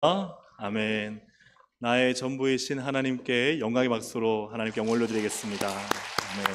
아멘. 나의 전부이신 하나님께 영광의 박수로 하나님께 영광 올려드리겠습니다. 아멘.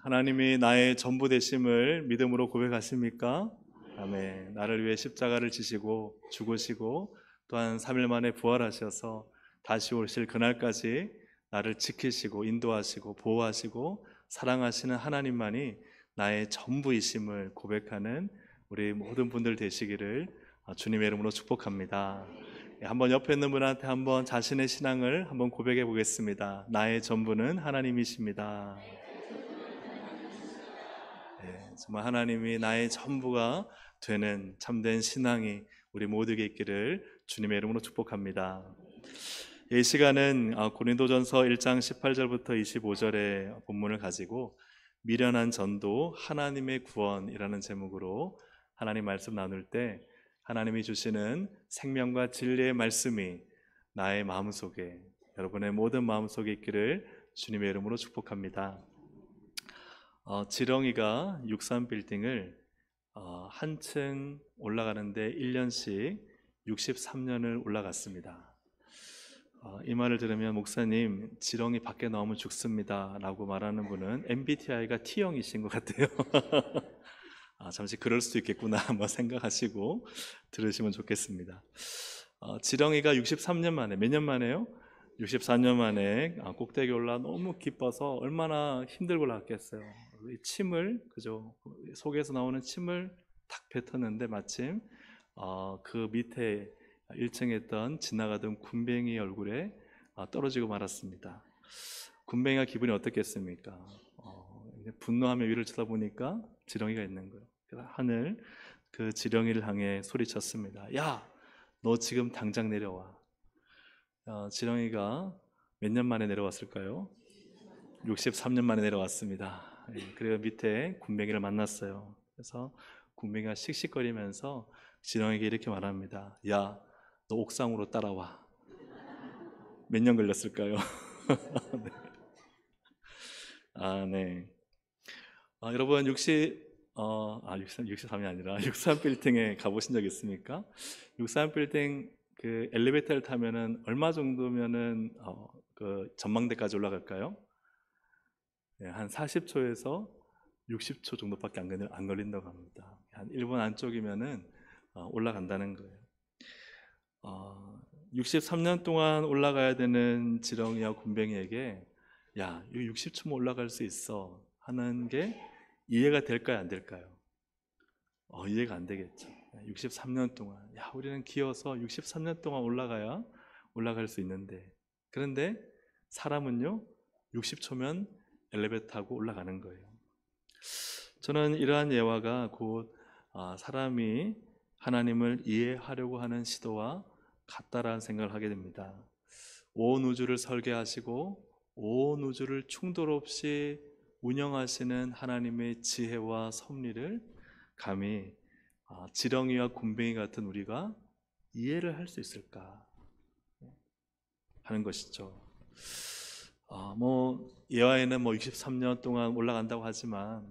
하나님이 나의 전부 되심을 믿음으로 고백하십니까? 아멘. 나를 위해 십자가를 지시고 죽으시고 또한 3일 만에 부활하셔서 다시 오실 그날까지 나를 지키시고 인도하시고 보호하시고 사랑하시는 하나님만이 나의 전부이심을 고백하는 우리 모든 분들 되시기를 주님의 이름으로 축복합니다. 한번 옆에 있는 분한테 한번 자신의 신앙을 한번 고백해 보겠습니다. 나의 전부는 하나님이십니다. 네, 정말 하나님이 나의 전부가 되는 참된 신앙이 우리 모두에게 있기를 주님의 이름으로 축복합니다. 이 시간은 고린도전서 1장 18절부터 25절의 본문을 가지고 미련한 전도 하나님의 구원이라는 제목으로 하나님 말씀 나눌 때 하나님이 주시는 생명과 진리의 말씀이 나의 마음속에, 여러분의 모든 마음속에 있기를 주님의 이름으로 축복합니다. 지렁이가 63빌딩을 한층 올라가는데 1년씩 63년을 올라갔습니다. 이 말을 들으면 목사님 지렁이 밖에 나오면 죽습니다 라고 말하는 분은 MBTI가 T형이신 것 같아요. 잠시 그럴 수도 있겠구나 한번 생각하시고 들으시면 좋겠습니다. 지렁이가 63년 만에, 몇 년 만에요? 64년 만에 꼭대기 올라 너무 기뻐서 얼마나 힘들고 났겠어요. 침을, 그죠? 속에서 나오는 침을 탁 뱉었는데 마침 그 밑에 1층에 있던 지나가던 군뱅이 얼굴에 떨어지고 말았습니다. 군뱅이가 기분이 어떻겠습니까? 분노하며 위를 쳐다보니까 지렁이가 있는 거예요. 그래서 하늘 그 지렁이를 향해 소리쳤습니다. 야, 너 지금 당장 내려와. 지렁이가 몇 년 만에 내려왔을까요? 63년 만에 내려왔습니다. 그리고 밑에 군뱅이를 만났어요. 그래서 군뱅이가 씩씩거리면서 지렁이에게 이렇게 말합니다. 야, 너 옥상으로 따라와. 몇 년 걸렸을까요? 네. 네. 여러분 63이 아니라 63빌딩에 가보신 적 있습니까? 63빌딩 그 엘리베이터를 타면은 얼마 정도면은 그 전망대까지 올라갈까요? 네, 한 40초에서 60초 정도밖에 안 걸린다고 합니다. 한 1분 안쪽이면은 올라간다는 거예요. 63년 동안 올라가야 되는 지렁이와 굼벵이에게 야, 이거 60초면 올라갈 수 있어 하는 게 이해가 될까요, 안 될까요? 이해가 안 되겠죠. 63년 동안, 야, 우리는 기어서 63년 동안 올라가야 올라갈 수 있는데, 그런데 사람은요 60초면 엘리베이터 타고 올라가는 거예요. 저는 이러한 예화가 곧 사람이 하나님을 이해하려고 하는 시도와 같다라는 생각을 하게 됩니다. 온 우주를 설계하시고 온 우주를 충돌 없이 운영하시는 하나님의 지혜와 섭리를 감히 지렁이와 굼벵이 같은 우리가 이해를 할 수 있을까 하는 것이죠. 예화에는 63년 동안 올라간다고 하지만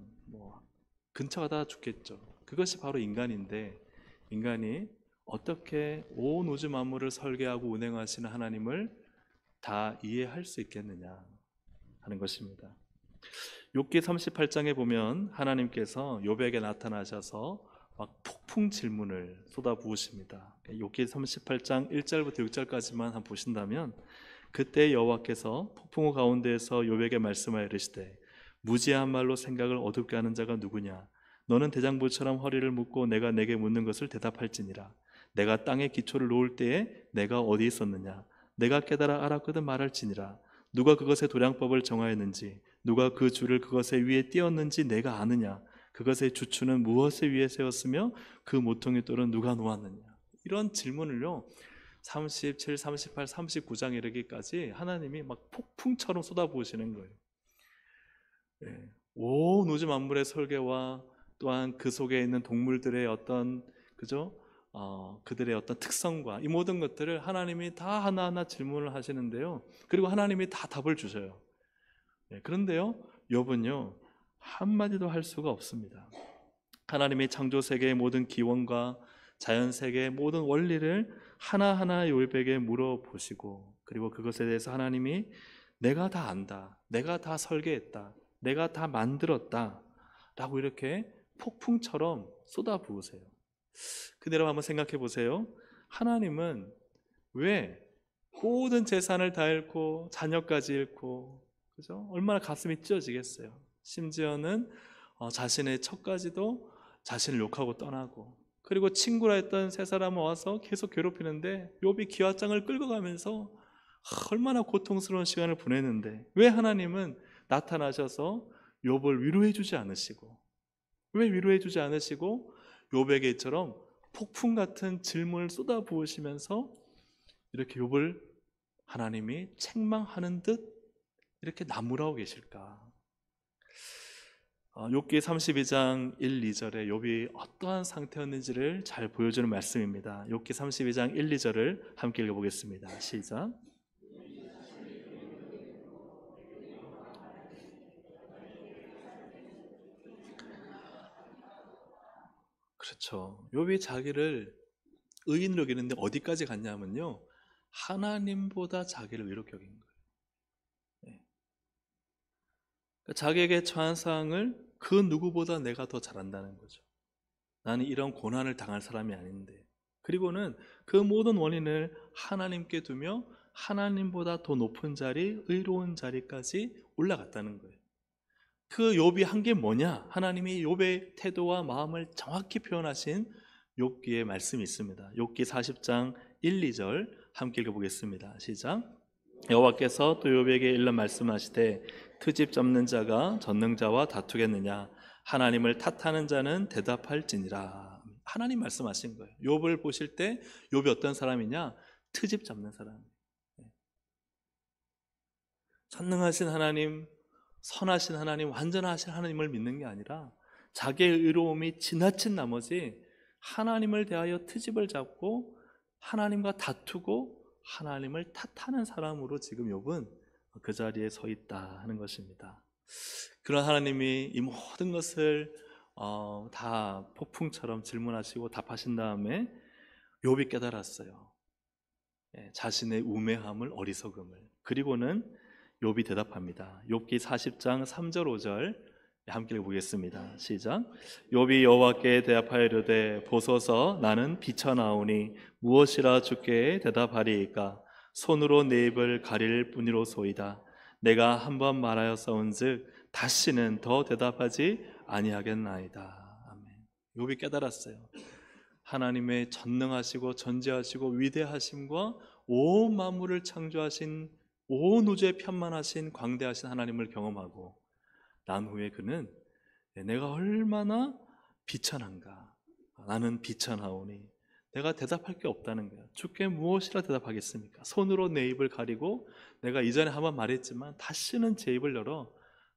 근처가 다 죽겠죠. 그것이 바로 인간인데, 인간이 어떻게 온 우주 만물을 설계하고 운행하시는 하나님을 다 이해할 수 있겠느냐 하는 것입니다. 욥기 38장에 보면 하나님께서 욥에게 나타나셔서 막 폭풍 질문을 쏟아부으십니다. 욥기 38장 1절부터 6절까지만 한번 보신다면, 그때 여호와께서 폭풍우 가운데에서 욥에게 말씀하여 이르시되 무지한 말로 생각을 어둡게 하는 자가 누구냐? 너는 대장부처럼 허리를 묶고 내가 내게 묻는 것을 대답할지니라. 내가 땅에 기초를 놓을 때에 내가 어디 있었느냐? 내가 깨달아 알았거든 말할지니라. 누가 그것의 도량법을 정하였는지, 누가 그 줄을 그것의 위에 띄었는지 내가 아느냐? 그것의 주추는 무엇의 위에 세웠으며 그 모퉁이 돌은 누가 놓았느냐? 이런 질문을요 37, 38, 39장 이르기까지 하나님이 막 폭풍처럼 쏟아부으시는 거예요. 온 우주 만물의 설계와 또한 그 속에 있는 동물들의 어떤, 그죠? 그들의 어떤 특성과 이 모든 것들을 하나님이 다 하나하나 질문을 하시는데요. 그리고 하나님이 다 답을 주셔요. 그런데요, 욥은요 한마디도 할 수가 없습니다. 하나님의 창조 세계의 모든 기원과 자연 세계의 모든 원리를 하나하나 욥에게 물어보시고, 그리고 그것에 대해서 하나님이 내가 다 안다, 내가 다 설계했다, 내가 다 만들었다 라고 이렇게 폭풍처럼 쏟아부으세요. 그대로 한번 생각해 보세요. 하나님은 왜 모든 재산을 다 잃고 자녀까지 잃고, 그죠? 얼마나 가슴이 찢어지겠어요. 심지어는 자신의 척까지도 자신을 욕하고 떠나고, 그리고 친구라 했던 세 사람은 와서 계속 괴롭히는데 욥이 기와장을 끌고 가면서 얼마나 고통스러운 시간을 보냈는데, 왜 하나님은 나타나셔서 욥을 위로해 주지 않으시고, 왜 위로해 주지 않으시고 욥에게처럼 폭풍 같은 질문을 쏟아부으시면서 이렇게 욥을 하나님이 책망하는 듯 이렇게 나무라고 계실까? 욥기 32장 1, 2절에 욥이 어떠한 상태였는지를 잘 보여주는 말씀입니다. 욥기 32장 1, 2절을 함께 읽어보겠습니다. 시작. 그렇죠. 욥이 자기를 의인으로 여기는데 어디까지 갔냐면요, 하나님보다 자기를 의롭게 여긴 거예요. 네. 그러니까 자기에게 처한 상황을 그 누구보다 내가 더 잘한다는 거죠. 나는 이런 고난을 당할 사람이 아닌데. 그리고는 그 모든 원인을 하나님께 두며 하나님보다 더 높은 자리, 의로운 자리까지 올라갔다는 거예요. 그 욥이 한 게 뭐냐? 하나님이 욥의 태도와 마음을 정확히 표현하신 욥기의 말씀이 있습니다. 욥기 40장 1, 2절 함께 읽어보겠습니다. 시작. 여호와께서 또 욥에게 일러 말씀하시되 트집 잡는 자가 전능자와 다투겠느냐? 하나님을 탓하는 자는 대답할지니라. 하나님 말씀하신 거예요. 욥을 보실 때 욥이 어떤 사람이냐? 트집 잡는 사람. 전능하신 하나님, 선하신 하나님, 완전하신 하나님을 믿는 게 아니라 자기의 의로움이 지나친 나머지 하나님을 대하여 트집을 잡고 하나님과 다투고 하나님을 탓하는 사람으로 지금 욥은 그 자리에 서 있다 하는 것입니다. 그런 하나님이 이 모든 것을 다 폭풍처럼 질문하시고 답하신 다음에 욥이 깨달았어요. 자신의 우매함을, 어리석음을. 그리고는 욥이 대답합니다. 욥기 40장 3절 5절 함께 읽어보겠습니다. 시작. 욥이 여호와께 대답하여 이르되 보소서 나는 비쳐나오니 무엇이라 주께 대답하리이까? 손으로 내 입을 가릴 뿐이로소이다. 내가 한번 말하였사온즉 다시는 더 대답하지 아니하겠나이다. 아멘. 욥이 깨달았어요. 하나님의 전능하시고 전지하시고 위대하심과 온 만물을 창조하신 온 우주에 편만하신 광대하신 하나님을 경험하고 난 후에 그는 내가 얼마나 비천한가. 나는 비천하오니 내가 대답할 게 없다는 거야. 주께 무엇이라 대답하겠습니까? 손으로 내 입을 가리고 내가 이전에 한번 말했지만 다시는 제 입을 열어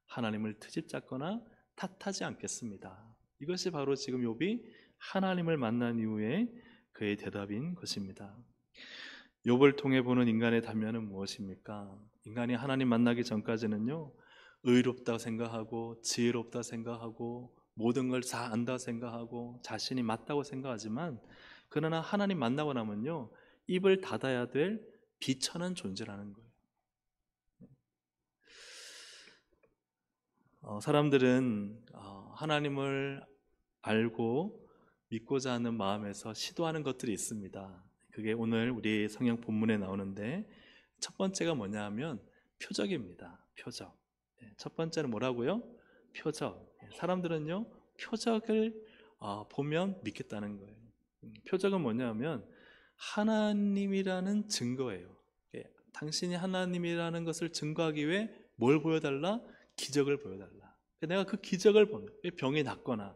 하나님을 트집잡거나 탓하지 않겠습니다. 이것이 바로 지금 욥이 하나님을 만난 이후에 그의 대답인 것입니다. 욥을 통해 보는 인간의 단면은 무엇입니까? 인간이 하나님 만나기 전까지는요, 의롭다 생각하고 지혜롭다 생각하고 모든 걸 다 안다 생각하고 자신이 맞다고 생각하지만, 그러나 하나님 만나고 나면요, 입을 닫아야 될 비천한 존재라는 거예요. 사람들은 하나님을 알고 믿고자 하는 마음에서 시도하는 것들이 있습니다. 그게 오늘 우리 성경 본문에 나오는데, 첫 번째가 뭐냐 하면 표적입니다. 표적. 첫 번째는 뭐라고요? 표적. 사람들은요, 표적을 보면 믿겠다는 거예요. 표적은 뭐냐 하면 하나님이라는 증거예요. 당신이 하나님이라는 것을 증거하기 위해 뭘 보여달라? 기적을 보여달라. 내가 그 기적을 보면 병이 낫거나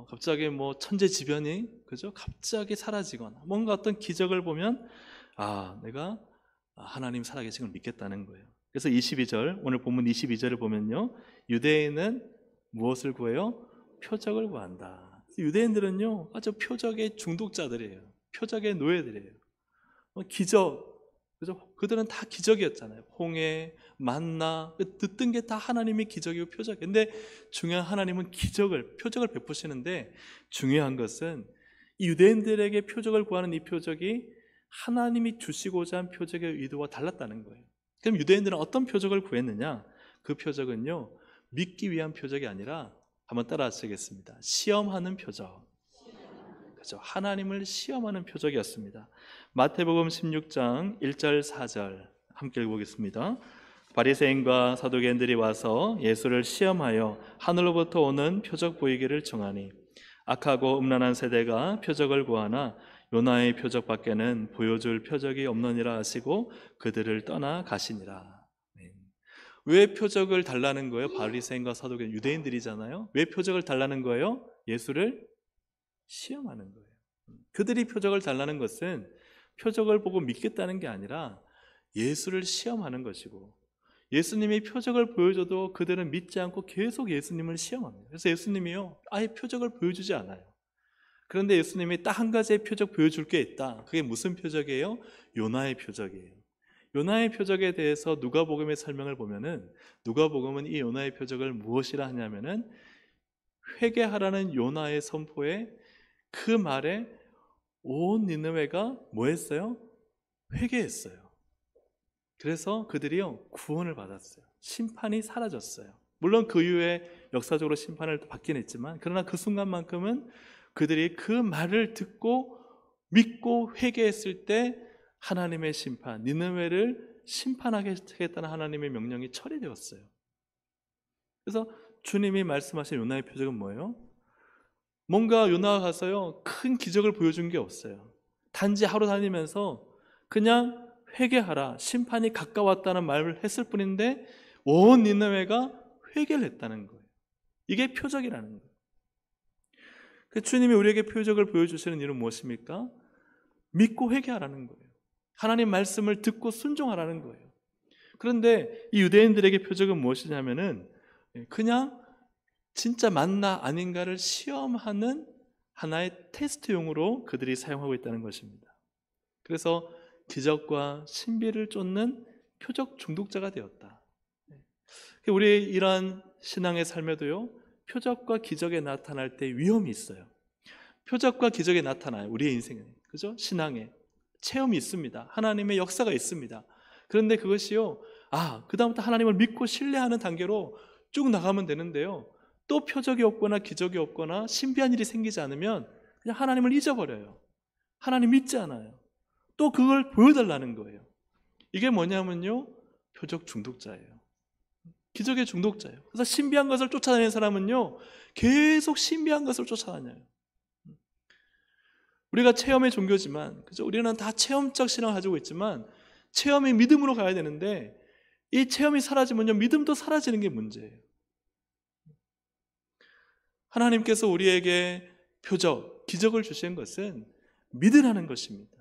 갑자기 뭐 천재지변이, 그죠? 갑자기 사라지거나 뭔가 어떤 기적을 보면 내가 하나님 살아계신 걸 믿겠다는 거예요. 그래서 22절, 오늘 본문 22절을 보면요, 유대인은 무엇을 구해요? 표적을 구한다. 유대인들은요, 아주 표적의 중독자들이에요. 표적의 노예들이에요. 기적, 그죠? 그들은 다 기적이었잖아요. 홍해, 만나, 듣던 게 다 하나님의 기적이고 표적. 근데 중요한, 하나님은 표적을 베푸시는데 중요한 것은 이 유대인들에게 표적을 구하는 이 표적이 하나님이 주시고자 한 표적의 의도와 달랐다는 거예요. 그럼 유대인들은 어떤 표적을 구했느냐? 그 표적은요, 믿기 위한 표적이 아니라, 한번 따라 하시겠습니다. 시험하는 표적. 그렇죠. 하나님을 시험하는 표적이었습니다. 마태복음 16장 1절 4절 함께 읽어보겠습니다. 바리새인과 사두개인들이 와서 예수를 시험하여 하늘로부터 오는 표적 보이기를 청하니 악하고 음란한 세대가 표적을 구하나 요나의 표적밖에는 보여줄 표적이 없느니라 하시고 그들을 떠나 가시니라. 왜 표적을 달라는 거예요? 바리새인과 사두개인, 유대인들이잖아요. 왜 표적을 달라는 거예요? 예수를 시험하는 거예요. 그들이 표적을 달라는 것은 표적을 보고 믿겠다는 게 아니라 예수를 시험하는 것이고, 예수님이 표적을 보여줘도 그들은 믿지 않고 계속 예수님을 시험합니다. 그래서 예수님이요, 아예 표적을 보여주지 않아요. 그런데 예수님이 딱 한 가지의 표적 보여줄 게 있다. 그게 무슨 표적이에요? 요나의 표적이에요. 요나의 표적에 대해서 누가복음의 설명을 보면은, 누가복음은 이 요나의 표적을 무엇이라 하냐면은 회개하라는 요나의 선포에, 그 말에 온 니느웨가 뭐 했어요? 회개했어요. 그래서 그들이요, 구원을 받았어요. 심판이 사라졌어요. 물론 그 이후에 역사적으로 심판을 받긴 했지만, 그러나 그 순간만큼은 그들이 그 말을 듣고 믿고 회개했을 때 하나님의 심판, 니느웨를 심판하겠다는 하나님의 명령이 처리되었어요. 그래서 주님이 말씀하신 요나의 표적은 뭐예요? 뭔가 요나가 가서요, 큰 기적을 보여준 게 없어요. 단지 하루 다니면서 그냥 회개하라, 심판이 가까웠다는 말을 했을 뿐인데 온 니느웨가 회개를 했다는 거예요. 이게 표적이라는 거예요. 주님이 우리에게 표적을 보여주시는 이유는 무엇입니까? 믿고 회개하라는 거예요. 하나님 말씀을 듣고 순종하라는 거예요. 그런데 이 유대인들에게 표적은 무엇이냐면은 그냥 진짜 맞나 아닌가를 시험하는 하나의 테스트용으로 그들이 사용하고 있다는 것입니다. 그래서 기적과 신비를 쫓는 표적 중독자가 되었다. 우리의 이러한 신앙의 삶에도요, 표적과 기적에 나타날 때 위험이 있어요. 표적과 기적에 나타나요. 우리의 인생에, 그죠? 신앙에 체험이 있습니다. 하나님의 역사가 있습니다. 그런데 그것이요, 그다음부터 하나님을 믿고 신뢰하는 단계로 쭉 나가면 되는데요, 또 표적이 없거나 기적이 없거나 신비한 일이 생기지 않으면 그냥 하나님을 잊어버려요. 하나님 믿지 않아요. 또 그걸 보여달라는 거예요. 이게 뭐냐면요, 표적 중독자예요. 기적의 중독자예요. 그래서 신비한 것을 쫓아다니는 사람은요, 계속 신비한 것을 쫓아다녀요. 우리가 체험의 종교지만, 그죠? 우리는 다 체험적 신앙을 가지고 있지만 체험이 믿음으로 가야 되는데, 이 체험이 사라지면요, 믿음도 사라지는 게 문제예요. 하나님께서 우리에게 표적, 기적을 주신 것은 믿으라는 것입니다.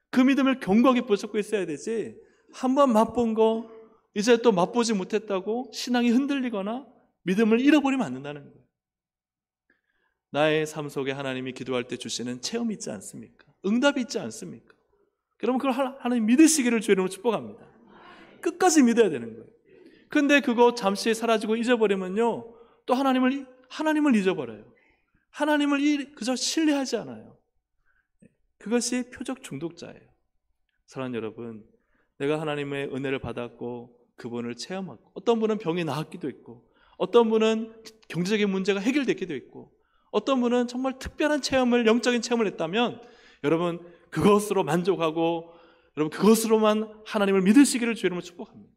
그 믿음을 견고하게 붙잡고 있어야 되지, 한번 맛본 거 이제 또 맛보지 못했다고 신앙이 흔들리거나 믿음을 잃어버리면 안 된다는 거예요. 나의 삶 속에 하나님이 기도할 때 주시는 체험이 있지 않습니까? 응답이 있지 않습니까? 여러분, 그걸 하나님 믿으시기를 주의 이름으로 축복합니다. 끝까지 믿어야 되는 거예요. 그런데 그거 잠시 사라지고 잊어버리면요, 또 하나님을 잊어버려요. 하나님을 그저 신뢰하지 않아요. 그것이 표적 중독자예요. 사랑하는 여러분, 내가 하나님의 은혜를 받았고 그분을 체험하고, 어떤 분은 병이 나았기도 있고, 어떤 분은 경제적인 문제가 해결됐기도 있고, 어떤 분은 정말 특별한 체험을, 영적인 체험을 했다면, 여러분 그것으로 만족하고 여러분 그것으로만 하나님을 믿으시기를 주의 이름으로 축복합니다.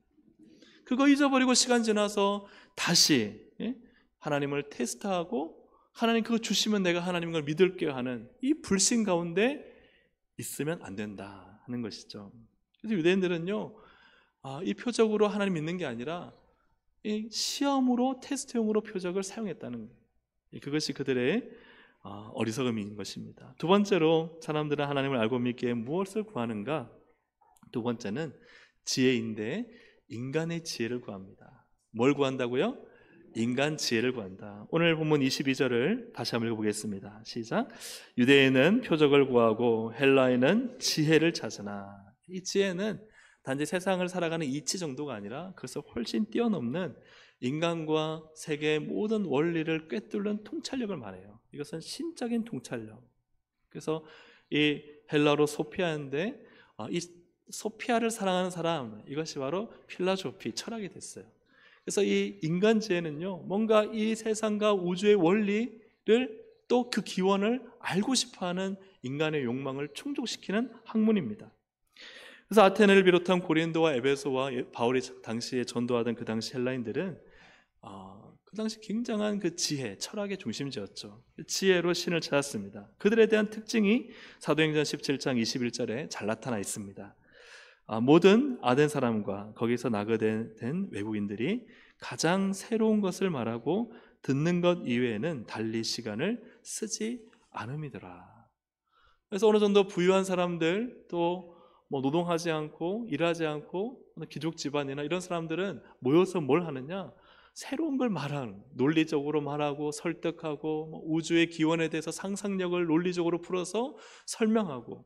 그거 잊어버리고 시간 지나서 다시 하나님을 테스트하고, 하나님 그거 주시면 내가 하나님 걸 믿을게요 하는 이 불신 가운데 있으면 안 된다 하는 것이죠. 그래서 유대인들은요, 이 표적으로 하나님 믿는 게 아니라 이 시험으로, 테스트용으로 표적을 사용했다는 거예요. 그것이 그들의 어리석음인 것입니다. 두 번째로 사람들은 하나님을 알고 믿기에 무엇을 구하는가? 두 번째는 지혜인데 인간의 지혜를 구합니다. 뭘 구한다고요? 인간 지혜를 구한다. 오늘 본문 22절을 다시 한번 읽어보겠습니다. 시작. 유대인은 표적을 구하고 헬라인은 지혜를 찾으나. 이 지혜는 단지 세상을 살아가는 이치 정도가 아니라 그것을 훨씬 뛰어넘는 인간과 세계의 모든 원리를 꿰뚫는 통찰력을 말해요. 이것은 신적인 통찰력. 그래서 이 헬라어로 소피아인데 이 소피아를 사랑하는 사람, 이것이 바로 필라조피, 철학이 됐어요. 그래서 이 인간 지혜는요, 뭔가 이 세상과 우주의 원리를 또 그 기원을 알고 싶어하는 인간의 욕망을 충족시키는 학문입니다. 그래서 아테네를 비롯한 고린도와 에베소와 바울이 당시에 전도하던 그 당시 헬라인들은 그 당시 굉장한 그 지혜, 철학의 중심지였죠. 지혜로 신을 찾았습니다. 그들에 대한 특징이 사도행전 17장 21절에 잘 나타나 있습니다. 모든 아덴 사람과 거기서 나그된 외국인들이 가장 새로운 것을 말하고 듣는 것 이외에는 달리 시간을 쓰지 않음이더라. 그래서 어느 정도 부유한 사람들, 또 뭐 노동하지 않고 일하지 않고 귀족 집안이나 이런 사람들은 모여서 뭘 하느냐? 새로운 걸 말하는, 논리적으로 말하고 설득하고 뭐 우주의 기원에 대해서 상상력을 논리적으로 풀어서 설명하고,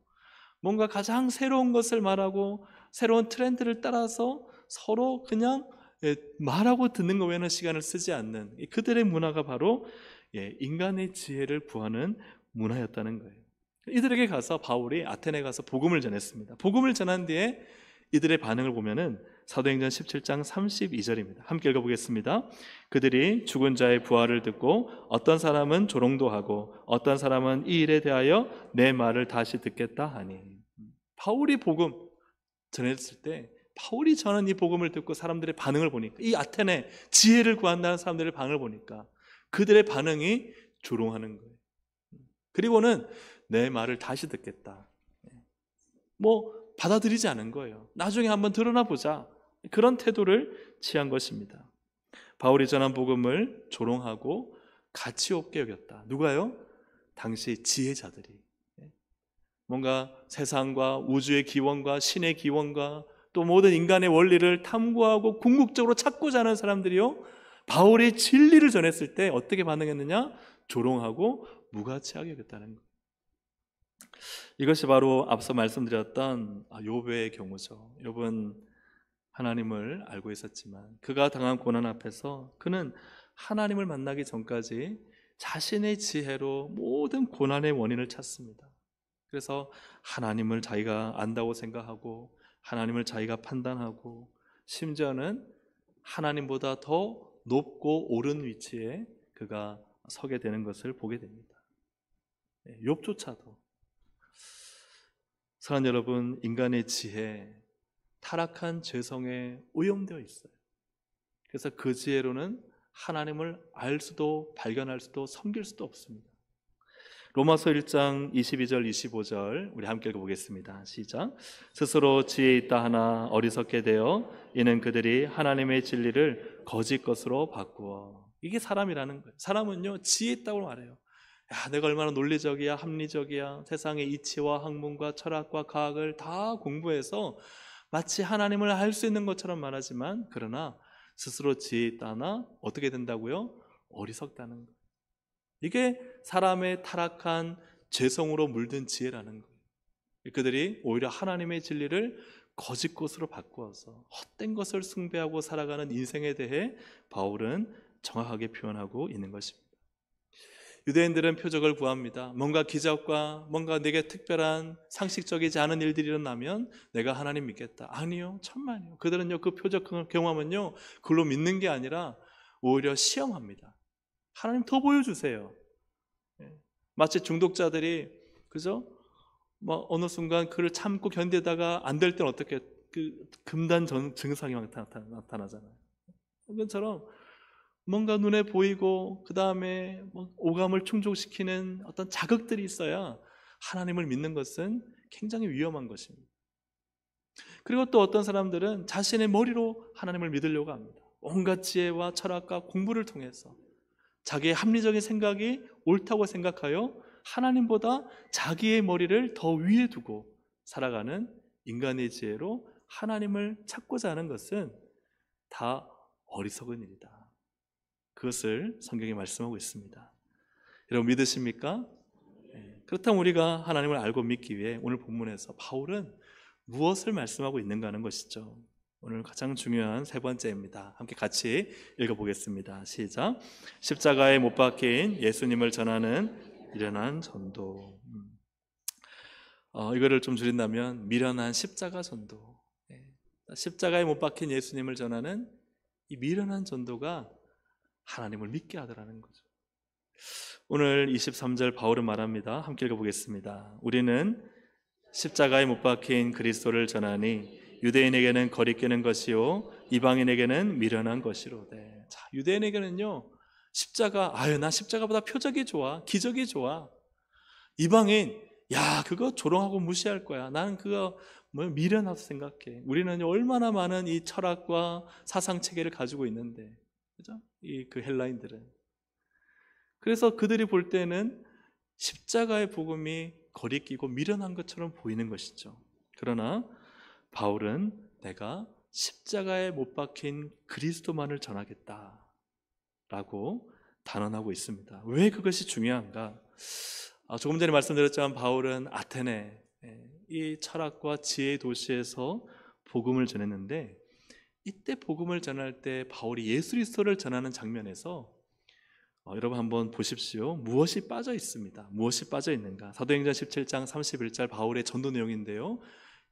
뭔가 가장 새로운 것을 말하고 새로운 트렌드를 따라서 서로 그냥 말하고 듣는 것 외에는 시간을 쓰지 않는 그들의 문화가 바로 인간의 지혜를 구하는 문화였다는 거예요. 이들에게 가서 바울이 아테네 가서 복음을 전했습니다. 복음을 전한 뒤에 이들의 반응을 보면은 사도행전 17장 32절입니다. 함께 읽어보겠습니다. 그들이 죽은 자의 부활을 듣고 어떤 사람은 조롱도 하고 어떤 사람은 이 일에 대하여 내 말을 다시 듣겠다 하니. 바울이 복음 전했을 때, 바울이 전한 이 복음을 듣고 사람들의 반응을 보니까, 이 아테네 지혜를 구한다는 사람들의 반응을 보니까 그들의 반응이 조롱하는 거예요. 그리고는 내 말을 다시 듣겠다, 뭐 받아들이지 않은 거예요. 나중에 한번 드러나 보자, 그런 태도를 취한 것입니다. 바울이 전한 복음을 조롱하고 가치 없게 여겼다. 누가요? 당시 지혜자들이. 뭔가 세상과 우주의 기원과 신의 기원과 또 모든 인간의 원리를 탐구하고 궁극적으로 찾고자 하는 사람들이요, 바울이 진리를 전했을 때 어떻게 반응했느냐? 조롱하고 무가치하게 여겼다는 거예요. 이것이 바로 앞서 말씀드렸던 욥의 경우죠. 욥은 하나님을 알고 있었지만 그가 당한 고난 앞에서 그는 하나님을 만나기 전까지 자신의 지혜로 모든 고난의 원인을 찾습니다. 그래서 하나님을 자기가 안다고 생각하고 하나님을 자기가 판단하고 심지어는 하나님보다 더 높고 옳은 위치에 그가 서게 되는 것을 보게 됩니다. 욥조차도. 사랑하는 여러분, 인간의 지혜, 타락한 죄성에 오염되어 있어요. 그래서 그 지혜로는 하나님을 알 수도 발견할 수도 섬길 수도 없습니다. 로마서 1장 22절 25절 우리 함께 읽어보겠습니다. 시작. 스스로 지혜 있다 하나 어리석게 되어 이는 그들이 하나님의 진리를 거짓 것으로 바꾸어. 이게 사람이라는 거예요. 사람은요, 지혜 있다고 말해요. 야, 내가 얼마나 논리적이야, 합리적이야, 세상의 이치와 학문과 철학과 과학을 다 공부해서 마치 하나님을 알 수 있는 것처럼 말하지만, 그러나 스스로 지혜 있다 하나 어떻게 된다고요? 어리석다는 거예요. 이게 사람의 타락한 죄성으로 물든 지혜라는 거예요. 그들이 오히려 하나님의 진리를 거짓 것으로 바꾸어서 헛된 것을 숭배하고 살아가는 인생에 대해 바울은 정확하게 표현하고 있는 것입니다. 유대인들은 표적을 구합니다. 뭔가 기적과 뭔가 내게 특별한 상식적이지 않은 일들이 일어나면 내가 하나님 믿겠다. 아니요, 천만이요. 그들은요, 그 표적 경험은요, 그걸로 믿는 게 아니라 오히려 시험합니다. 하나님 더 보여주세요. 마치 중독자들이, 그죠? 뭐 어느 순간 그를 참고 견디다가 안 될 때는 어떻게 그 금단 증상이 막 나타나잖아요. 그것처럼 뭔가 눈에 보이고 그 다음에 오감을 충족시키는 어떤 자극들이 있어야 하나님을 믿는 것은 굉장히 위험한 것입니다. 그리고 또 어떤 사람들은 자신의 머리로 하나님을 믿으려고 합니다. 온갖 지혜와 철학과 공부를 통해서 자기의 합리적인 생각이 옳다고 생각하여 하나님보다 자기의 머리를 더 위에 두고 살아가는 인간의 지혜로 하나님을 찾고자 하는 것은 다 어리석은 일이다. 그것을 성경이 말씀하고 있습니다. 여러분 믿으십니까? 그렇다면 우리가 하나님을 알고 믿기 위해 오늘 본문에서 바울은 무엇을 말씀하고 있는가 하는 것이죠. 오늘 가장 중요한 세 번째입니다. 함께 같이 읽어보겠습니다. 시작. 십자가에 못 박힌 예수님을 전하는 일어난 전도. 이거를 좀 줄인다면 미련한 십자가 전도. 십자가에 못 박힌 예수님을 전하는 이 미련한 전도가 하나님을 믿게 하더라는 거죠. 오늘 23절 바울은 말합니다. 함께 읽어보겠습니다. 우리는 십자가에 못 박힌 그리스도를 전하니 유대인에게는 거리끼는 것이요 이방인에게는 미련한 것이로되. 자, 유대인에게는요 십자가, 나 십자가보다 표적이 좋아, 기적이 좋아. 이방인, 그거 조롱하고 무시할 거야. 나는 그거 미련하다 생각해. 우리는 얼마나 많은 이 철학과 사상 체계를 가지고 있는데, 그죠? 그 헬라인들은. 그래서 그들이 볼 때는 십자가의 복음이 거리끼고 미련한 것처럼 보이는 것이죠. 그러나 바울은 내가 십자가에 못 박힌 그리스도만을 전하겠다라고 단언하고 있습니다. 왜 그것이 중요한가? 조금 전에 말씀드렸지만 바울은 아테네, 이 철학과 지혜의 도시에서 복음을 전했는데, 이때 복음을 전할 때 바울이 예수 그리스도를 전하는 장면에서 여러분 한번 보십시오. 무엇이 빠져 있습니다. 무엇이 빠져 있는가? 사도행전 17장 31절 바울의 전도 내용인데요,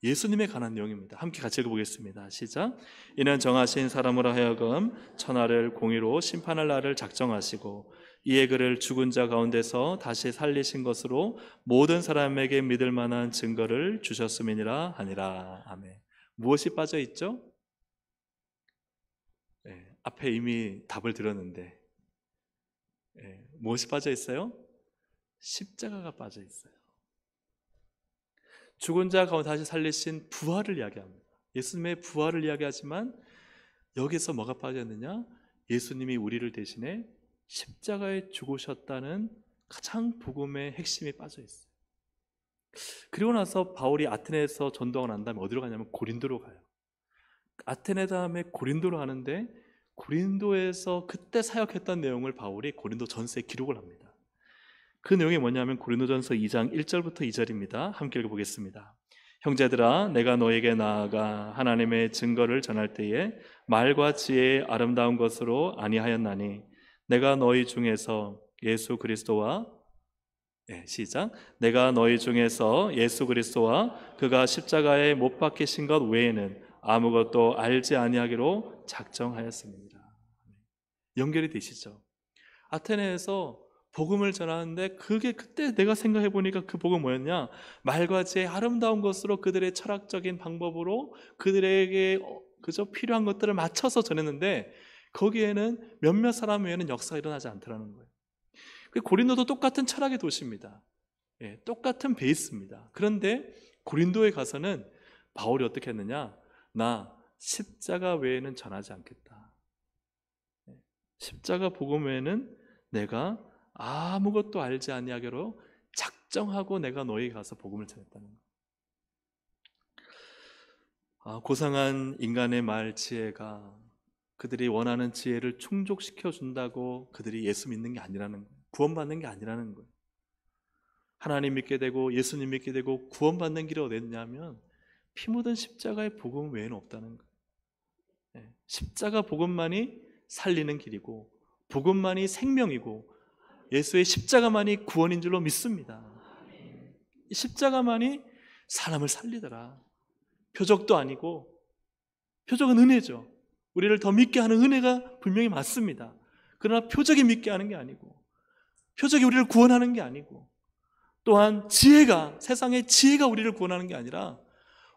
예수님에 관한 내용입니다. 함께 같이 읽어보겠습니다. 시작. 이는 정하신 사람으로 하여금 천하를 공의로 심판할 날을 작정하시고 이에 그를 죽은 자 가운데서 다시 살리신 것으로 모든 사람에게 믿을 만한 증거를 주셨음이니라 하니라. 아멘. 무엇이 빠져 있죠? 앞에 이미 답을 들었는데, 무엇이 빠져 있어요? 십자가가 빠져 있어요. 죽은 자 가운데 다시 살리신 부활을 이야기합니다. 예수님의 부활을 이야기하지만 여기서 뭐가 빠졌느냐? 예수님이 우리를 대신해 십자가에 죽으셨다는 가장 복음의 핵심이 빠져 있어요. 그리고 나서 바울이 아테네에서 전도하고 난 다음에 어디로 가냐면 고린도로 가요. 아테네 다음에 고린도로 가는데, 고린도에서 그때 사역했던 내용을 바울이 고린도 전서에 기록을 합니다. 그 내용이 뭐냐면 고린도전서 2장 1절부터 2절입니다. 함께 읽어보겠습니다. 형제들아, 내가 너에게 나아가 하나님의 증거를 전할 때에 말과 지혜의 아름다운 것으로 아니하였나니 내가 너희 중에서 예수 그리스도와 시작. 내가 너희 중에서 예수 그리스도와 그가 십자가에 못 박히신 것 외에는 아무것도 알지 아니하기로 작정하였습니다. 연결이 되시죠? 아테네에서 복음을 전하는데, 그게 그때 내가 생각해 보니까 그 복음 뭐였냐? 말과 지혜의 아름다운 것으로 그들의 철학적인 방법으로 그들에게 그저 필요한 것들을 맞춰서 전했는데, 거기에는 몇몇 사람 외에는 역사가 일어나지 않더라는 거예요. 고린도도 똑같은 철학의 도시입니다. 똑같은 베이스입니다. 그런데 고린도에 가서는 바울이 어떻게 했느냐? 나 십자가 외에는 전하지 않겠다. 십자가 복음 외에는 내가 아무것도 알지 아니하기로 작정하고 내가 너희에게 가서 복음을 전했다는 거예요. 고상한 인간의 말 지혜가 그들이 원하는 지혜를 충족시켜 준다고 그들이 예수 믿는 게 아니라는 거예요. 구원받는 게 아니라는 거예요. 하나님 믿게 되고 예수님 믿게 되고 구원받는 길이 어딨냐면 피 묻은 십자가의 복음 외에는 없다는 거예요. 십자가 복음만이 살리는 길이고, 복음만이 생명이고, 예수의 십자가만이 구원인 줄로 믿습니다. 이 십자가만이 사람을 살리더라. 표적도 아니고, 표적은 은혜죠. 우리를 더 믿게 하는 은혜가 분명히 맞습니다. 그러나 표적이 믿게 하는 게 아니고, 표적이 우리를 구원하는 게 아니고, 또한 지혜가, 세상의 지혜가 우리를 구원하는 게 아니라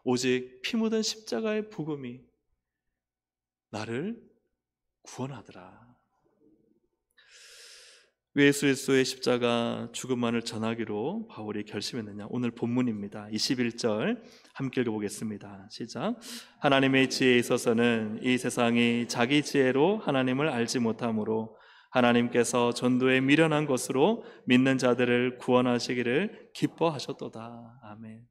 오직 피 묻은 십자가의 복음이 나를 구원하더라. 왜 예수 그리스도의 십자가 죽음만을 전하기로 바울이 결심했느냐? 오늘 본문입니다. 21절 함께 읽어보겠습니다. 시작. 하나님의 지혜에 있어서는 이 세상이 자기 지혜로 하나님을 알지 못하므로 하나님께서 전도에 미련한 것으로 믿는 자들을 구원하시기를 기뻐하셨도다. 아멘.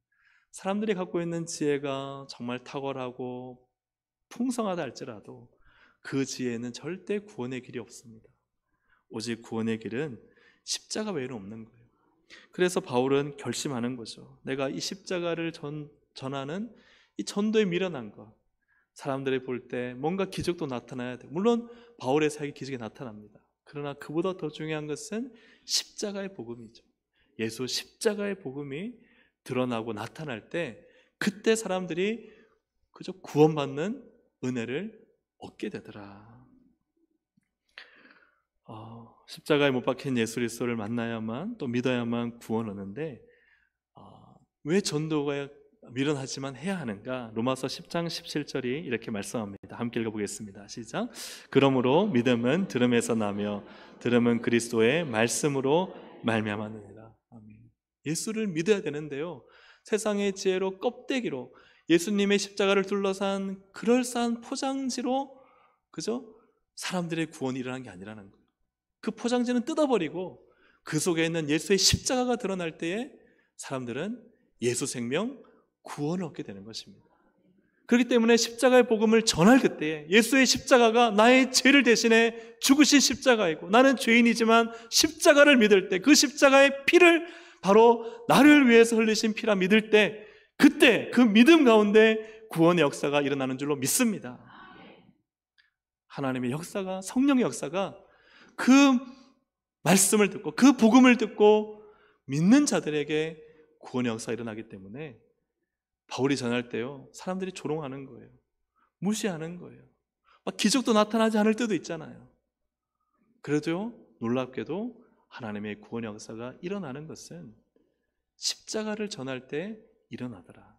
사람들이 갖고 있는 지혜가 정말 탁월하고 풍성하다 할지라도 그 지혜는 절대 구원의 길이 없습니다. 오직 구원의 길은 십자가 외에는 없는 거예요. 그래서 바울은 결심하는 거죠. 내가 이 십자가를 전하는 이 전도에 미련한 것, 사람들이 볼 때 뭔가 기적도 나타나야 돼요. 물론 바울의 사역에 기적이 나타납니다. 그러나 그보다 더 중요한 것은 십자가의 복음이죠. 예수 십자가의 복음이 드러나고 나타날 때 그때 사람들이 그저 구원받는 은혜를 얻게 되더라. 십자가에 못 박힌 예수 그리스도를 만나야만, 또 믿어야만 구원 얻는데 왜 전도가 미련하지만 해야 하는가? 로마서 10장 17절이 이렇게 말씀합니다. 함께 읽어보겠습니다. 시작. 그러므로 믿음은 들음에서 나며 들음은 그리스도의 말씀으로 말미암았느니라. 아멘. 예수를 믿어야 되는데요, 세상의 지혜로 껍데기로 예수님의 십자가를 둘러싼 그럴싸한 포장지로 그저 사람들의 구원이 일어난 게 아니라는 거예요. 그 포장지는 뜯어버리고 그 속에 있는 예수의 십자가가 드러날 때에 사람들은 예수 생명, 구원을 얻게 되는 것입니다. 그렇기 때문에 십자가의 복음을 전할 그때에 예수의 십자가가 나의 죄를 대신해 죽으신 십자가이고, 나는 죄인이지만 십자가를 믿을 때 그 십자가의 피를 바로 나를 위해서 흘리신 피라 믿을 때, 그때 그 믿음 가운데 구원의 역사가 일어나는 줄로 믿습니다. 하나님의 역사가, 성령의 역사가 그 말씀을 듣고 그 복음을 듣고 믿는 자들에게 구원의 역사가 일어나기 때문에 바울이 전할 때요, 사람들이 조롱하는 거예요. 무시하는 거예요. 막 기적도 나타나지 않을 때도 있잖아요. 그래도요, 놀랍게도 하나님의 구원의 역사가 일어나는 것은 십자가를 전할 때 일어나더라.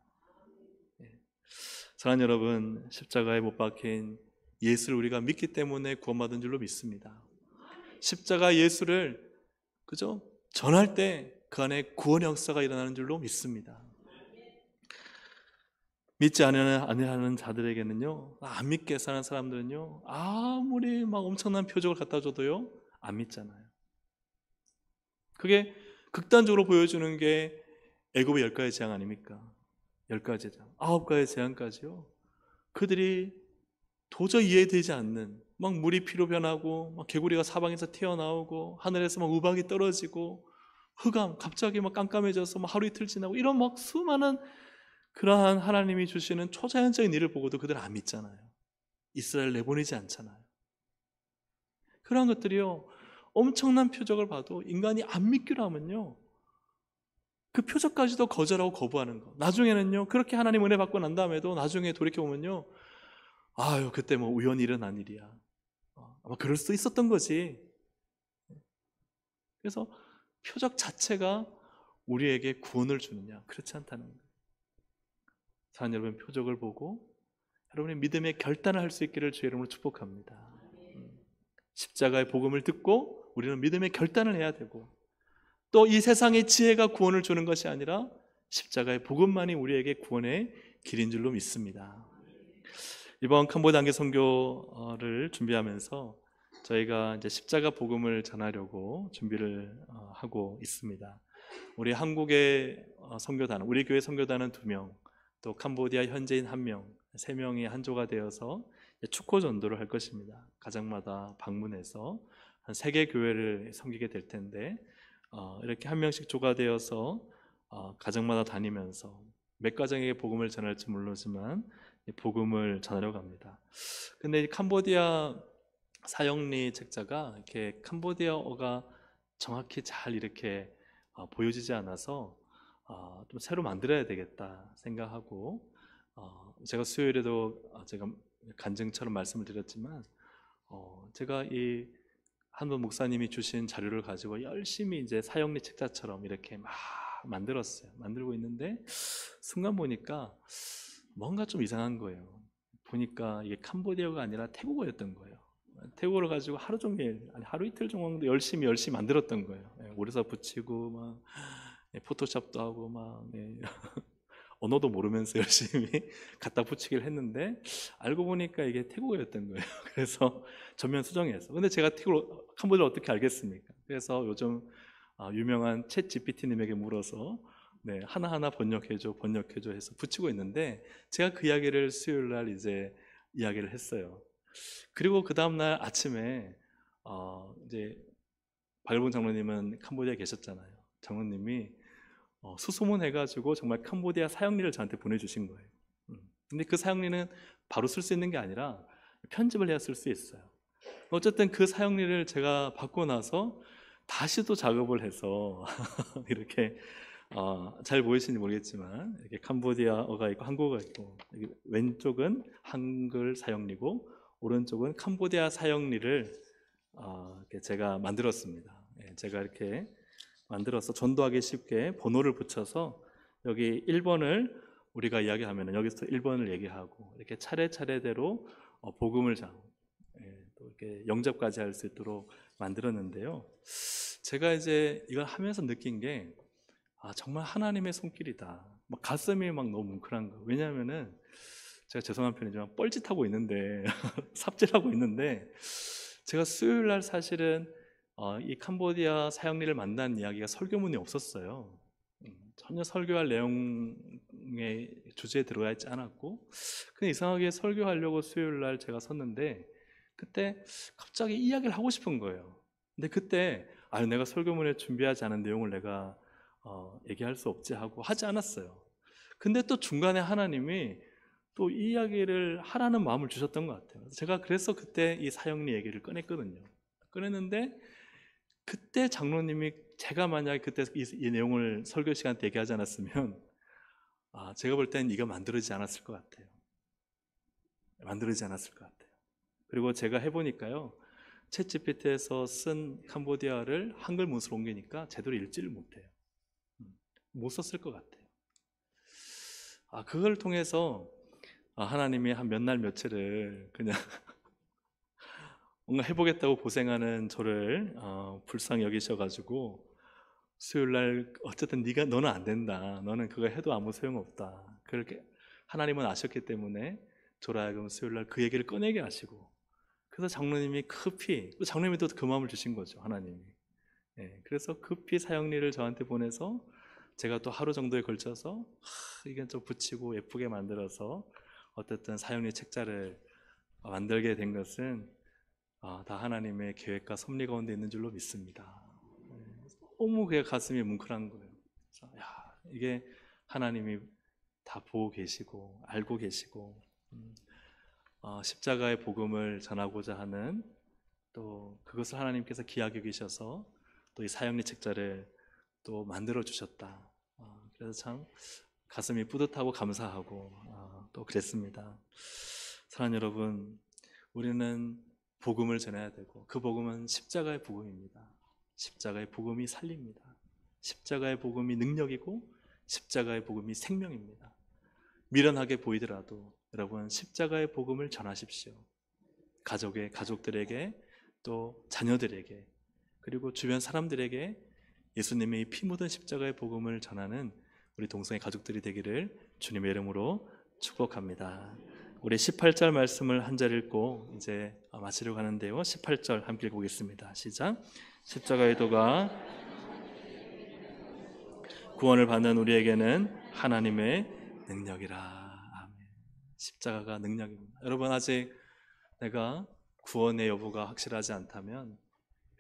사랑하는 여러분, 십자가에 못 박힌 예수를 우리가 믿기 때문에 구원받은 줄로 믿습니다. 십자가 예수를 그죠? 전할 때 그 안에 구원의 역사가 일어나는 줄로 믿습니다. 믿지 않는 자들에게는요, 안 믿게 사는 사람들은요, 아무리 막 엄청난 표적을 갖다 줘도요, 안 믿잖아요. 그게 극단적으로 보여주는 게 애굽의 10가지 재앙 아닙니까? 10가지 재앙, 9가지 재앙까지요, 그들이 도저히 이해되지 않는, 막 물이 피로 변하고, 막 개구리가 사방에서 튀어나오고, 하늘에서 막 우박이 떨어지고, 흑암 갑자기 막 깜깜해져서 막 하루 이틀 지나고, 이런 막 수많은 그러한 하나님이 주시는 초자연적인 일을 보고도 그들은 안 믿잖아요. 이스라엘 내보내지 않잖아요. 그러한 것들이요, 엄청난 표적을 봐도 인간이 안 믿기로 하면요, 그 표적까지도 거절하고 거부하는 거. 나중에는요, 그렇게 하나님 은혜 받고 난 다음에도 나중에 돌이켜보면요, 아유, 그때 뭐 우연히 일어난 일이야. 아마 그럴 수도 있었던 거지. 그래서 표적 자체가 우리에게 구원을 주느냐? 그렇지 않다는 거예요. 사랑하는 여러분, 표적을 보고 여러분의 믿음의 결단을 할 수 있기를 주의 이름으로 축복합니다. 십자가의 복음을 듣고 우리는 믿음의 결단을 해야 되고, 또 이 세상의 지혜가 구원을 주는 것이 아니라 십자가의 복음만이 우리에게 구원의 길인 줄로 믿습니다. 이번 캄보디아 단기 선교를 준비하면서 저희가 이제 십자가 복음을 전하려고 준비를 하고 있습니다. 우리 한국의 선교단, 우리 교회 선교단은 2명, 또 캄보디아 현지인 1명, 3명이 한조가 되어서 축호 전도를 할 것입니다. 가정마다 방문해서 한 3개 교회를 섬기게 될 텐데, 이렇게 1명씩 조가 되어서 가정마다 다니면서 몇 가정에게 복음을 전할지 모르지만 복음을 전하려고 합니다. 근데 캄보디아 사형리 책자가 이렇게 캄보디아어가 정확히 잘 이렇게 보여지지 않아서 좀 새로 만들어야 되겠다 생각하고, 제가 수요일에도 제가 간증처럼 말씀을 드렸지만, 제가 이 한번 목사님이 주신 자료를 가지고 열심히 이제 사형리 책자처럼 이렇게 막 만들었어요. 만들고 있는데 순간 보니까 뭔가 좀 이상한 거예요. 보니까 이게 캄보디아가 아니라 태국어였던 거예요. 태국어를 가지고 하루 종일, 아니 하루 이틀 정도 열심히 만들었던 거예요. 오리사 붙이고 막 포토샵도 하고 막 언어도 모르면서 열심히 갖다 붙이기를 했는데, 알고 보니까 이게 태국어였던 거예요. 그래서 전면 수정해서. 근데 제가 캄보디아를 어떻게 알겠습니까? 그래서 요즘 유명한 챗 GPT님에게 물어서 하나하나 번역해줘 해서 붙이고 있는데, 제가 그 이야기를 수요일 날 이제 이야기를 했어요. 그리고 그 다음날 아침에 이제 박일본 장로님은 캄보디아에 계셨잖아요. 장로님이 수소문 해가지고 정말 캄보디아 사형리를 저한테 보내주신 거예요. 근데 그 사형리는 바로 쓸 수 있는 게 아니라 편집을 해야 쓸 수 있어요. 어쨌든 그 사형리를 제가 받고 나서 다시 또 작업을 해서 이렇게 잘 보이시는지 모르겠지만 이렇게 캄보디아어가 있고 한국어가 있고, 여기 왼쪽은 한글 사형리고 오른쪽은 캄보디아 사형리를 이렇게 제가 만들었습니다. 예, 제가 이렇게 만들어서 전도하기 쉽게 번호를 붙여서 여기 1번을 우리가 이야기하면 여기서 1번을 얘기하고 이렇게 차례차례대로 복음을 또 이렇게 영접까지 할 수 있도록 만들었는데요. 제가 이제 이걸 하면서 느낀 게 정말 하나님의 손길이다. 막 가슴이 막 너무 뭉클한 거. 왜냐하면은 제가 죄송한 편이지만 뻘짓하고 있는데 삽질하고 있는데, 제가 수요일 날 사실은 이 캄보디아 사형리를 만난 이야기가 설교문이 없었어요. 전혀 설교할 내용의 주제에 들어가 있지 않았고, 그냥 이상하게 설교하려고 수요일 날 제가 섰는데 그때 갑자기 이야기를 하고 싶은 거예요. 근데 그때 내가 설교문에 준비하지 않은 내용을 내가 얘기할 수 없지 하고 하지 않았어요. 근데 또 중간에 하나님이 또 이 이야기를 하라는 마음을 주셨던 것 같아요. 제가 그래서 그때 이 사형리 얘기를 꺼냈거든요. 꺼냈는데 그때 장로님이, 제가 만약에 그때 이 내용을 설교 시간 때 얘기하지 않았으면 제가 볼 땐 이거 만들어지지 않았을 것 같아요. 만들어지지 않았을 것 같아요. 그리고 제가 해보니까요, 챗GPT에서 쓴 캄보디아를 한글 문서로 옮기니까 제대로 읽지를 못해요. 못 썼을 것 같아요. 그걸 통해서 하나님이 한 몇 날 며칠을 그냥 뭔가 해보겠다고 고생하는 저를 불쌍히 여기셔가지고 수요일날 어쨌든 너는 안 된다, 너는 그거 해도 아무 소용없다, 그렇게 하나님은 아셨기 때문에 저로 하여금 수요일날 그 얘기를 꺼내게 하시고, 그래서 장로님이 급히, 또 장로님이 또 그 마음을 주신 거죠, 하나님이. 그래서 급히 사형리를 저한테 보내서 제가 또 하루 정도에 걸쳐서 이게 좀 붙이고 예쁘게 만들어서 어쨌든 사형리 책자를 만들게 된 것은 다 하나님의 계획과 섭리 가운데 있는 줄로 믿습니다. 너무 그게 가슴이 뭉클한 거예요. 그래서 이게 하나님이 다 보고 계시고 알고 계시고 십자가의 복음을 전하고자 하는, 또 그것을 하나님께서 귀하게 여기셔서 또 이 사형리 책자를 또 만들어 주셨다. 그래서 참 가슴이 뿌듯하고 감사하고 또 그랬습니다. 사랑하는 여러분, 우리는 복음을 전해야 되고 그 복음은 십자가의 복음입니다. 십자가의 복음이 살립니다. 십자가의 복음이 능력이고 십자가의 복음이 생명입니다. 미련하게 보이더라도 여러분 십자가의 복음을 전하십시오. 가족들에게, 또 자녀들에게, 그리고 주변 사람들에게 예수님의 피 묻은 십자가의 복음을 전하는 우리 동성애 가족들이 되기를 주님의 이름으로 축복합니다. 우리 18절 말씀을 한 절 읽고 이제 마치려고 하는데요. 18절 함께 읽어보겠습니다. 시작. 십자가의 도가 구원을 받는 우리에게는 하나님의 능력이라. 아멘. 십자가가 능력입니다. 여러분, 아직 내가 구원의 여부가 확실하지 않다면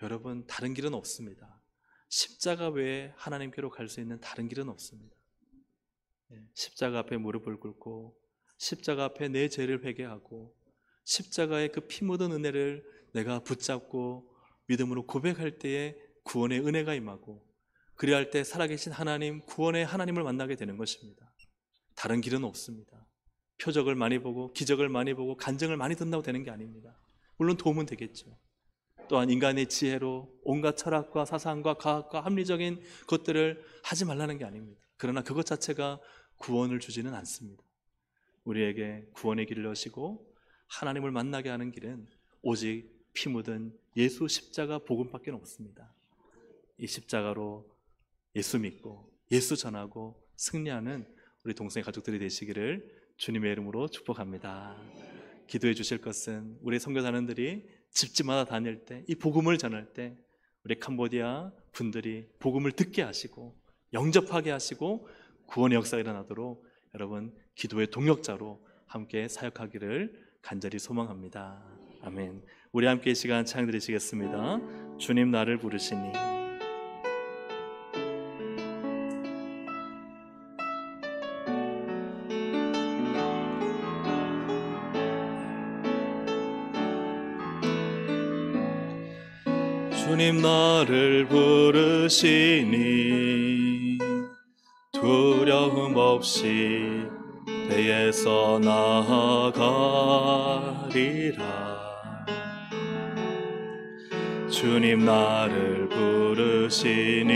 여러분, 다른 길은 없습니다. 십자가 외에 하나님께로 갈 수 있는 다른 길은 없습니다. 십자가 앞에 무릎을 꿇고 십자가 앞에 내 죄를 회개하고 십자가의 그 피 묻은 은혜를 내가 붙잡고 믿음으로 고백할 때에 구원의 은혜가 임하고, 그리할 때 살아계신 하나님, 구원의 하나님을 만나게 되는 것입니다. 다른 길은 없습니다. 표적을 많이 보고 기적을 많이 보고 간증을 많이 듣는다고 되는 게 아닙니다. 물론 도움은 되겠죠. 또한 인간의 지혜로 온갖 철학과 사상과 과학과 합리적인 것들을 하지 말라는 게 아닙니다. 그러나 그것 자체가 구원을 주지는 않습니다. 우리에게 구원의 길을 여시고 하나님을 만나게 하는 길은 오직 피 묻은 예수 십자가 복음밖에 없습니다. 이 십자가로 예수 믿고 예수 전하고 승리하는 우리 동성애 가족들이 되시기를 주님의 이름으로 축복합니다. 기도해 주실 것은 우리 선교사님들이 집집마다 다닐 때, 이 복음을 전할 때 우리 캄보디아 분들이 복음을 듣게 하시고 영접하게 하시고 구원의 역사가 일어나도록 여러분 기도의 동역자로 함께 사역하기를 간절히 소망합니다. 아멘. 우리 함께 이 시간 찬양 드리시겠습니다. 주님 나를 부르시니. 주님 나를 부르시니 없이 배에서 나아가리라. 주님 나를 부르시니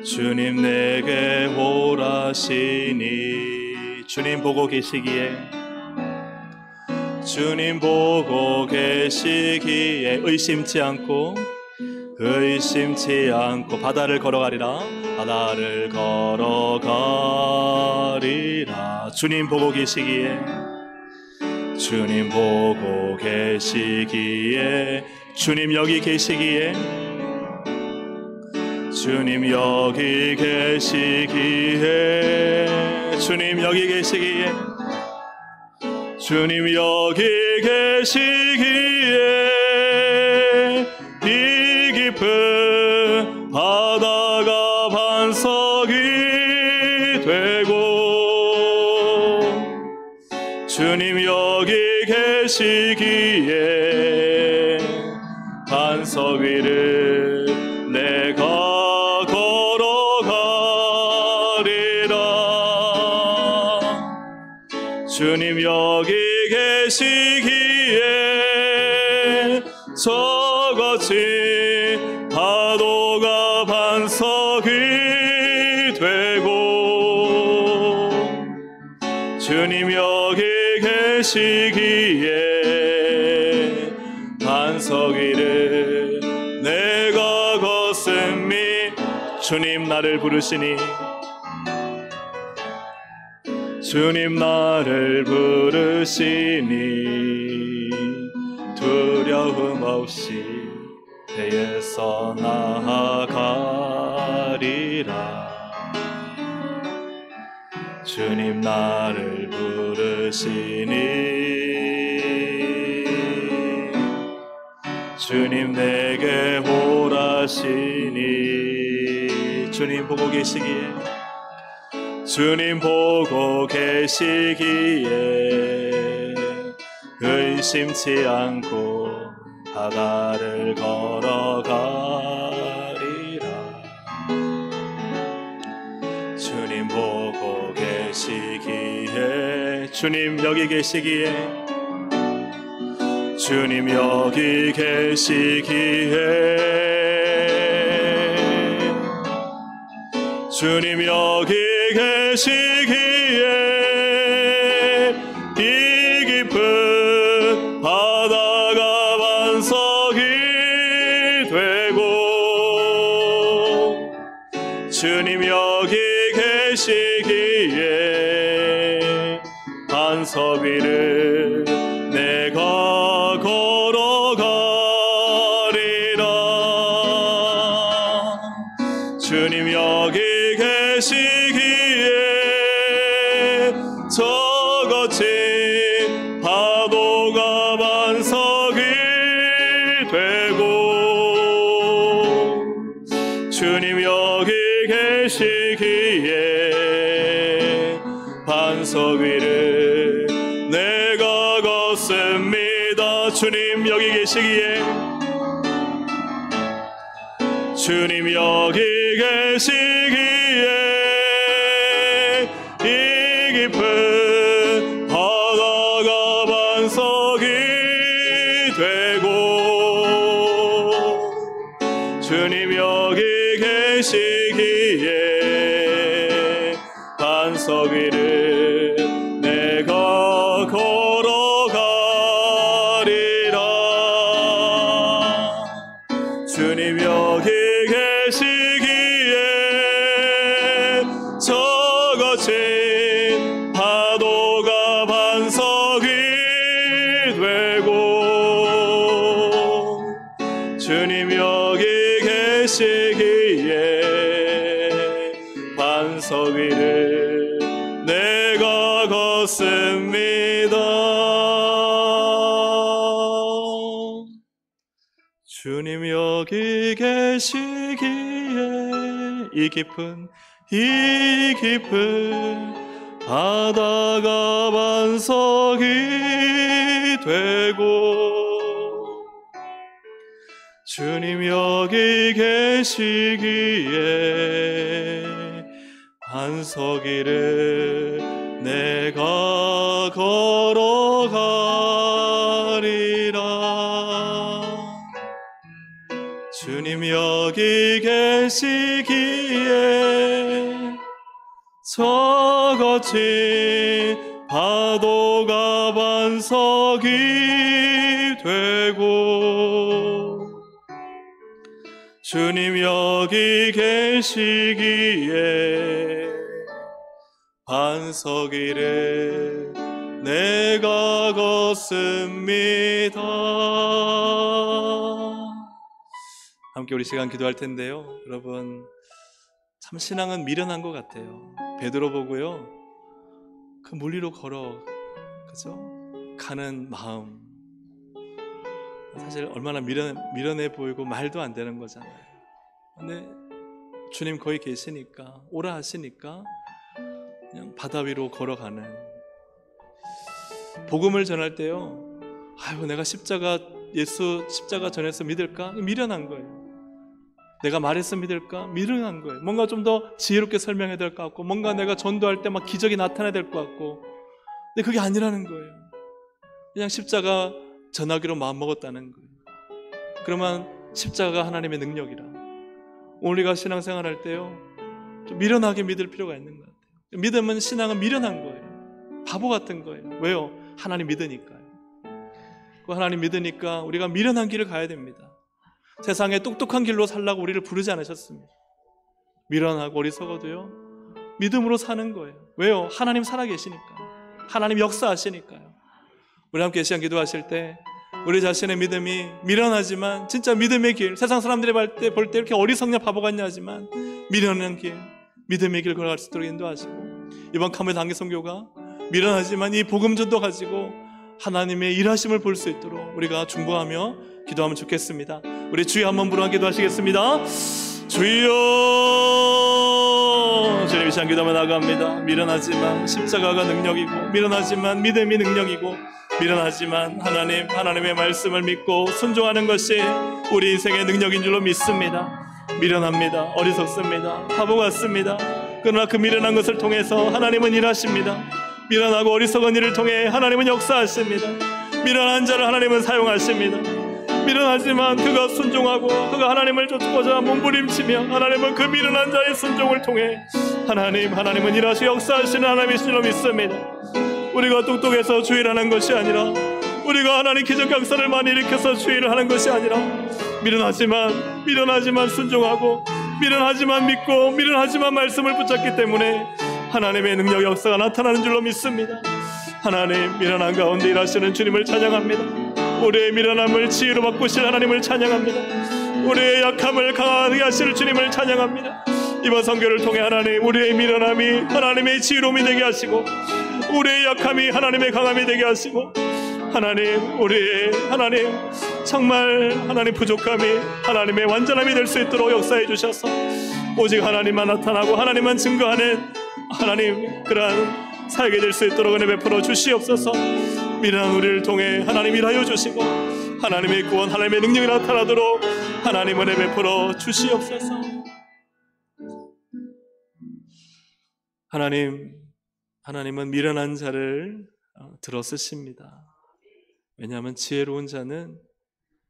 주님 내게 오라시니 주님 보고 계시기에 주님 보고 계시기에 의심치 않고 바다를 걸어가리라. 바다를 걸어가리라. 주님 보고 계시기에 주님 보고 계시기에 주님 여기 계시기에 주님 여기 계시기에 주님 여기 계시기에 주님 여기 계시기에 이 깊은 바다가 반석이 되고 주님 여기 계시기에 반석 위를 내가 걸어가리라. 주님 여기 계시기에 저같이 파도가 반석이 되고 주님 여기 계시기에 반석 위를 내가 걷음이 주님 나를 부르시니 주님 나를 부르시니 두려움 없이 배에서 나아가리라. 주님 나를 부르시니 주님 내게 오라시니 주님 보고 계시기에 주님 보고 계시기에 의심치 않고 바다를 걸어가리라. 주님 보고 계시기에 주님 여기 계시기에 주님 여기 계시기에 주님 여기 계시기에 이 깊은 바다가 반석이 되고 주님 여기 계시기에 반석 위를 내가 걸어가리라. 주님 여기 계시기에 저같이 파도가 반석이 되고 주님 여기 계시기에 반석 위를 내가 걷습니다. 주님 여기 계시기에 주님 여기 계시기에 이 깊은 바다가 반석이 되고 주님 여기 계시기에 반석 위를 내가 걸어가리라. 주님 여기 계시기에 저같이 파도가 반석이 되고 주님 여기 계시기에 반석 위를 내가 걷습니다. 주님 여기 계시기에 이 깊은 바다가 반석이 되고 주님 여기 계시기에 반석 위를 내가 걸어가리라. 주님 여기 계시기에 저 거친 파도가 반석이 되고, 주님 여기 계시기에 반석 위를 내가 걷습니다. 함께 우리 시간 기도할 텐데요. 여러분, 참 신앙은 미련한 것 같아요. 베드로 보고요, 그 물 위로 걸어, 그죠? 가는 마음, 사실 얼마나 미련해 보이고 말도 안 되는 거잖아요. 근데 주님 거기 계시니까, 오라 하시니까 그냥 바다 위로 걸어가는. 복음을 전할 때요, 아유 내가 예수 십자가 전해서 믿을까? 미련한 거예요. 내가 말해서 믿을까? 미련한 거예요. 뭔가 좀 더 지혜롭게 설명해야 될 것 같고, 뭔가 내가 전도할 때 막 기적이 나타나야 될 것 같고, 근데 그게 아니라는 거예요. 그냥 십자가 전하기로 마음먹었다는 거예요. 그러면 십자가가 하나님의 능력이라. 우리가 신앙생활 할 때요, 좀 미련하게 믿을 필요가 있는 것 같아요. 믿음은, 신앙은 미련한 거예요. 바보 같은 거예요. 왜요? 하나님 믿으니까요. 그 하나님 믿으니까 우리가 미련한 길을 가야 됩니다. 세상에 똑똑한 길로 살라고 우리를 부르지 않으셨습니다. 미련하고 어리석어도요, 믿음으로 사는 거예요. 왜요? 하나님 살아계시니까, 하나님 역사하시니까요. 우리 함께 시간 기도하실 때 우리 자신의 믿음이 미련하지만 진짜 믿음의 길, 세상 사람들이 볼 때 이렇게 어리석냐 바보 같냐 하지만 미련한 길, 믿음의 길 걸어갈 수 있도록 인도하시고, 이번 카메 단기 선교가 미련하지만 이 복음 전도 가지고 하나님의 일하심을 볼 수 있도록 우리가 중보하며 기도하면 좋겠습니다. 우리 주여 한번 부르며 기도하시겠습니다. 주여. 주님 이 시간 기도하며 나갑니다. 미련하지만 십자가가 능력이고, 미련하지만 믿음이 능력이고, 미련하지만 하나님의 말씀을 믿고 순종하는 것이 우리 인생의 능력인 줄로 믿습니다. 미련합니다. 어리석습니다. 바보 같습니다. 그러나 그 미련한 것을 통해서 하나님은 일하십니다. 미련하고 어리석은 일을 통해 하나님은 역사하십니다. 미련한 자를 하나님은 사용하십니다. 미련하지만 그가 순종하고 그가 하나님을 쫓고자 몸부림치며, 하나님은 그 미련한 자의 순종을 통해 하나님은 일하시 역사하시는 하나님이신 줄로 믿습니다. 우리가 똑똑해서 주의를 하는 것이 아니라, 우리가 하나님 기적 역사를 많이 일으켜서 주의를 하는 것이 아니라, 미련하지만 순종하고, 미련하지만 믿고, 미련하지만 말씀을 붙잡기 때문에 하나님의 능력 역사가 나타나는 줄로 믿습니다. 하나님, 미련한 가운데 일하시는 주님을 찬양합니다. 우리의 미련함을 지혜로 바꾸실 하나님을 찬양합니다. 우리의 약함을 강하게 하실 주님을 찬양합니다. 이번 선교를 통해 하나님, 우리의 미련함이 하나님의 지혜로움이 되게 하시고, 우리의 약함이 하나님의 강함이 되게 하시고, 정말 하나님 부족함이 하나님의 완전함이 될 수 있도록 역사해 주셔서 오직 하나님만 나타나고 하나님만 증거하는 하나님, 그러한 살게 될 수 있도록 은혜 베풀어 주시옵소서. 미련한 우리를 통해 하나님 일하여 주시고, 하나님의 구원, 하나님의 능력이 나타나도록 하나님 은혜 베풀어 주시옵소서. 하나님은 미련한 자를 들어 쓰십니다. 왜냐하면 지혜로운 자는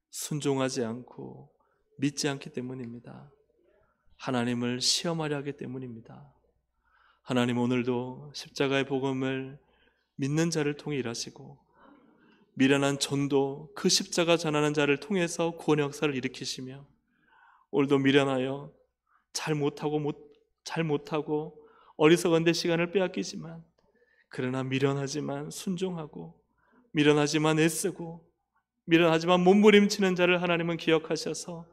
순종하지 않고 믿지 않기 때문입니다. 하나님을 시험하려 하기 때문입니다. 하나님 오늘도 십자가의 복음을 믿는 자를 통해 일하시고, 미련한 전도, 그 십자가 전하는 자를 통해서 구원 역사를 일으키시며, 오늘도 미련하여 잘 못하고 어리석은 데 시간을 빼앗기지만, 그러나 미련하지만 순종하고, 미련하지만 애쓰고, 미련하지만 몸부림치는 자를 하나님은 기억하셔서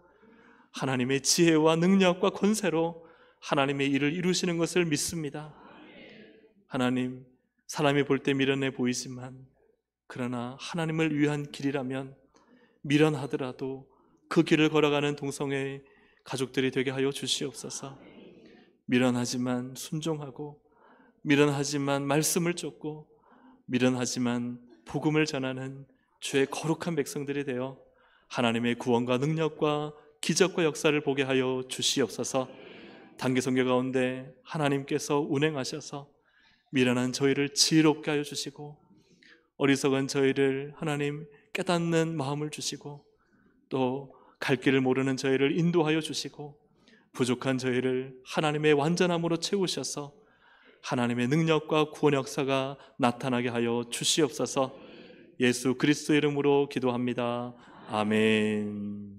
하나님의 지혜와 능력과 권세로 하나님의 일을 이루시는 것을 믿습니다. 하나님, 사람이 볼 때 미련해 보이지만, 그러나 하나님을 위한 길이라면 미련하더라도 그 길을 걸어가는 동성애의 가족들이 되게 하여 주시옵소서. 미련하지만 순종하고, 미련하지만 말씀을 쫓고, 미련하지만 복음을 전하는 주의 거룩한 백성들이 되어 하나님의 구원과 능력과 기적과 역사를 보게 하여 주시옵소서. 단기 선교 가운데 하나님께서 운행하셔서 미련한 저희를 지혜롭게 하여 주시고, 어리석은 저희를 하나님 깨닫는 마음을 주시고, 또 갈 길을 모르는 저희를 인도하여 주시고, 부족한 저희를 하나님의 완전함으로 채우셔서 하나님의 능력과 구원 역사가 나타나게 하여 주시옵소서. 예수 그리스도 이름으로 기도합니다. 아멘.